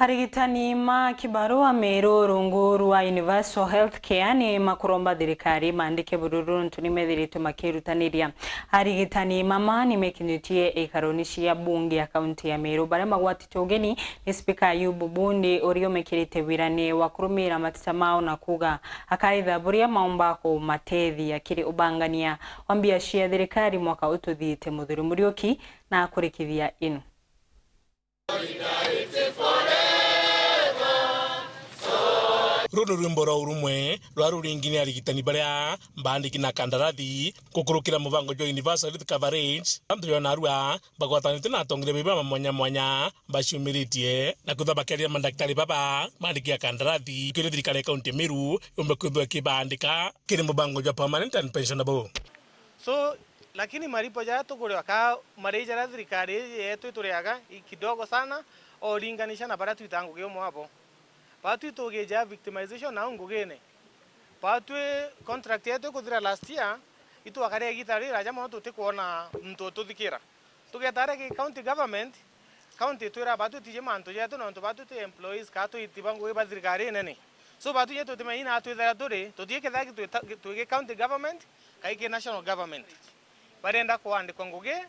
Arigitani ma kibarua MERU rungu rwa Universal Healthcare ni makuromba thirikari maandike bururu ntunimethiritu makirutaniria. Arigitani mama ni mekinyitie ikaroni cia bunge ya kaunti ya MERU baria magwatitwo ugeni ni SPIKA Ayubu Bundi urio mekirite wirani wa kurumira matita mao na kuga akaitha buria maomba ku matethia kiri ubangania wa mbia cia thirikari mwaka ututhiite muthuri Muriuki na kurikithia inu. Runo rwimbo rwa urumwe rwa ruringini arigitani baria mbandiki na kandarathi kukurukira mubango jo Universal Health Coverage amtrio na rua bagwatanite na tongire biba mwanya bashumiritie na kuthabakeria mandaktari baba bandiki ya kandarathi kiri thirikari kaunti MERU umekuthwa kibandika kiri mubango jo permanent and pensionable. So lakini maripo ja tukurewa ka marija ya thirikari yetu turiaga kidogo sana olinganisha na bara tuitangu kio mwapo. Patu togeja victimization na ngugene. Patu contract yetu kuthira last year itu akare gitari raja mo tuti kuona mtoto thikira. Tugetare ki county government county tuira patu tije manto yetu no patu te employees ka tu itibangu e badrikari nene. So patu yetu te maina atu dara dore to die kedaki tu ge county government kai ke national government. Barenda ko ande konguge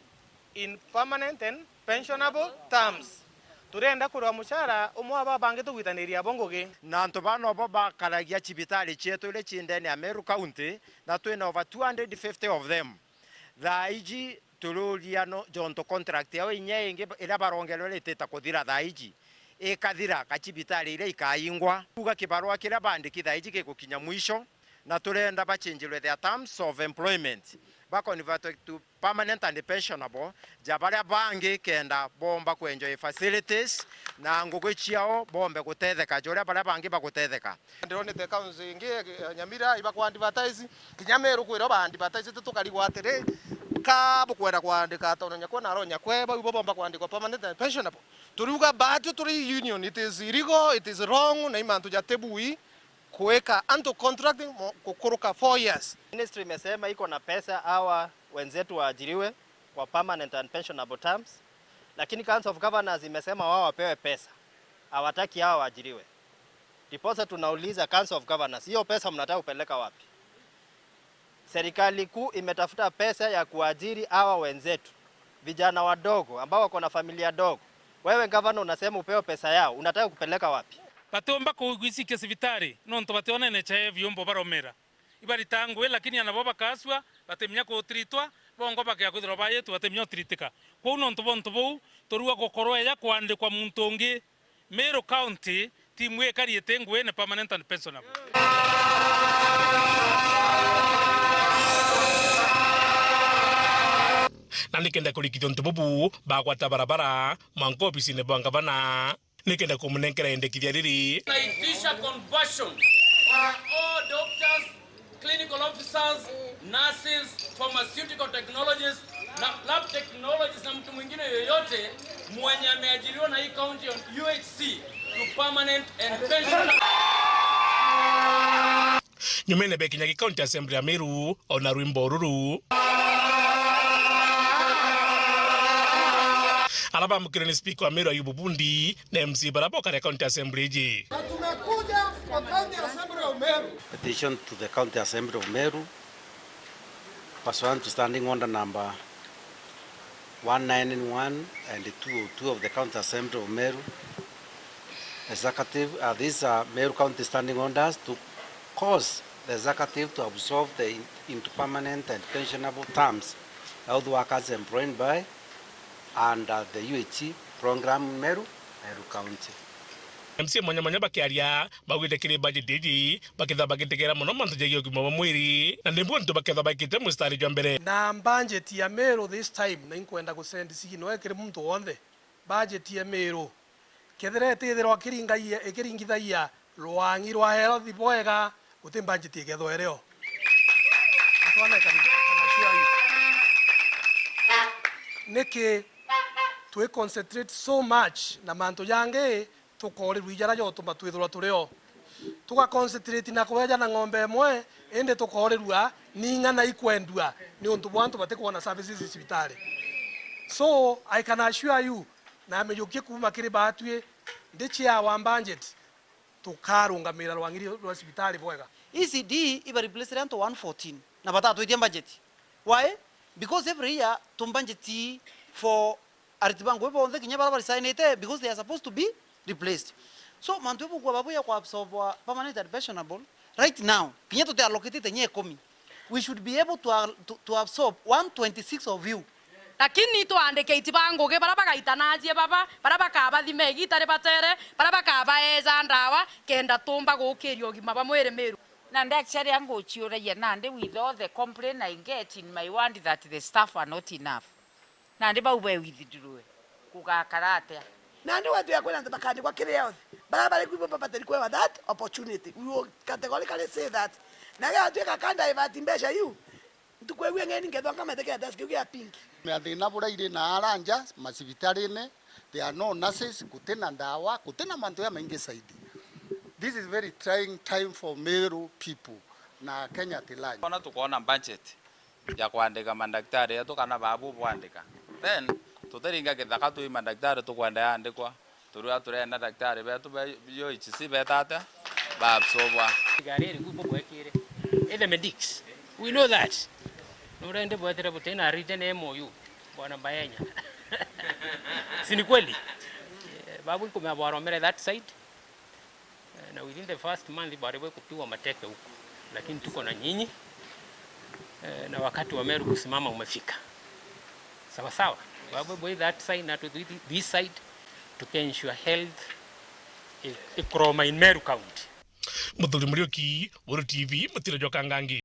in permanent and pensionable terms. Turenda kurwa mushara umwa babange tugwitaniria bongoge na ntobano boba karagia chibitali chetu ile chindeni ya MERU County na twina over 250 of them thaiji turuliano jonto contract yao inye ila barongelo ile teta kuthira thaiji ikathira kachibitali ile ikaingwa kuga kibarua kila bandiki thaiji gikukinya mwisho na turenda bachenjilwe their terms of employment bakonverted to permanent and pensionable jabaria bangi kenda bomba ku enjoy facilities na ngugo chiao bombe gutetheka joria baria bangi bagutetheka ndone te kaunzi ingi nyamira iba ku advertise kinyameru kwiro ba advertise tukarigwa atere ka bukwera kwandika tonya kona ronya kweba ibo bomba kwandika permanent and pensionable turuga batu turi union it is illegal, it is wrong na imantu ja tebui kuweka anto contracting kukuruka 4 years. Ministry imesema iko na pesa hawa wenzetu waajiriwe kwa permanent and pensionable terms, lakini Council of Governors imesema wao wapewe pesa, hawataki hawa waajiriwe. Ndiposa tunauliza Council of Governors, hiyo pesa mnataka kupeleka wapi? Serikali kuu imetafuta pesa ya kuajiri hawa wenzetu vijana wadogo ambao wako na familia dogo. Wewe governor unasema upewe pesa yao, unataka kupeleka wapi? Batomba kugwisike sivitari nonto bationa neche vyombo baromera ibari tangwe lakini anaboba kaswa batemnya ko tritwa bongo bakya kuthiro baye tu batemnya tritika ko nonto bonto bo torua kokoro ya kwande kwa muntonge MERU County timwe kariete ngwe ne permanent and pensionable nanikenda kulikithio ntububu bagwata barabara manko ofisi ne banga bana nikenda kumunenkera endekithia riri naitisha conversion all doctors, clinical officers, nurses, pharmaceutical technologists na lab technologists na mtu mwingine yoyote mwenye ameajiriwa na hii county on UHC to permanent and pensionable. Nyumene bekinya county assembly ya MERU ona rwimbo ruru alaba mkirani Speaker wa MERU Ayubu Bundi na MC Barabo kare county assembly ji. Tumekuja kwa county assembly of MERU. Petition to the county assembly of MERU pursuant to standing order number 191 and 202 of the county assembly of MERU. Executive, these are MERU county standing orders to cause the executive to absorb into permanent and pensionable terms health workers employed by under the UHC program MERU County. MC mwanya bakiaria bagwite kiri budget diji bakitha bagitegera muno mantu jegyo gimo mwiri na ndimbu ntu bakitha bakite mustari jwa mbere na budget ya MERU this time na inkwenda kusend sigino ekire muntu wonde budget ya MERU kethire tithirwa kiringithagia rwangi rwa health boega guti budget igetho ereo twana kana niki to concentrate so much na manto yange tukore rwijara yo tumba twithura tureo tuka concentrate na kweja na ng'ombe mwe ende tukore rua ninga na ikwendua ni untu bwantu batekuona services cibitari. So I can assure you na mejokie kuma kiri batwe ndichi ya wa budget tukarungamira rwangiri rwa hospitali bwega ECD iba replace rento 114 na batatu idia budget. Why? Because every year tum budget for aritibango ebo onde kinya barabara signete because they are supposed to be replaced. So mantu ebo kwa babu ya kwa absorb permanent and pensionable right now kinya to allocate tenye komi. We should be able to absorb 126 of you. Lakini tuandike itibango ge barabaka itanaje baba barabaka abathime gitare batere barabaka baeza ndawa kenda tumba gukirio gima bamwere meru. And actually I'm going to nande with all the complaint I get in my ward that the staff are not enough. Nande ba ube withdraw. Kugakarate. Nande watu ya kwenda tabakani kwa kile yao. Barabara kuipo papa tulikuwa that opportunity. We will categorically say that. Naga watu ya kanda ibatimbesha you. Tukwewe ngeni ngedwa kama teke daski ya pink. Meathina buraire na aranja masibitari-ini there are no nurses kutena ndawa kutena mantu ya maingi saidi. This is very trying time for Meru people na Kenya tilani. Ona tukoona budget ya kuandika mandaktari yetu kana babu kuandika. Then tuteringa kithaka tu mandaktari tukwenda andikwa. Turua turenda daktari betu yo ichisi betata babsobwa. Gari kubo kwekire. Ile medics. We know that. Nurende bwetera butena written MOU bwana Mbayenya. Si ni kweli? Babu kumabwaromera that side. Na within the first month bariwe kupiwa mateke huko. Lakini tuko na nyinyi. Na wakati wa Meru kusimama umefika. Sawa sawa. Babu boy that side na to this side to ensure health economy in Meru County. Muthuri Murioki, Uru TV, Mutira Jokangangi.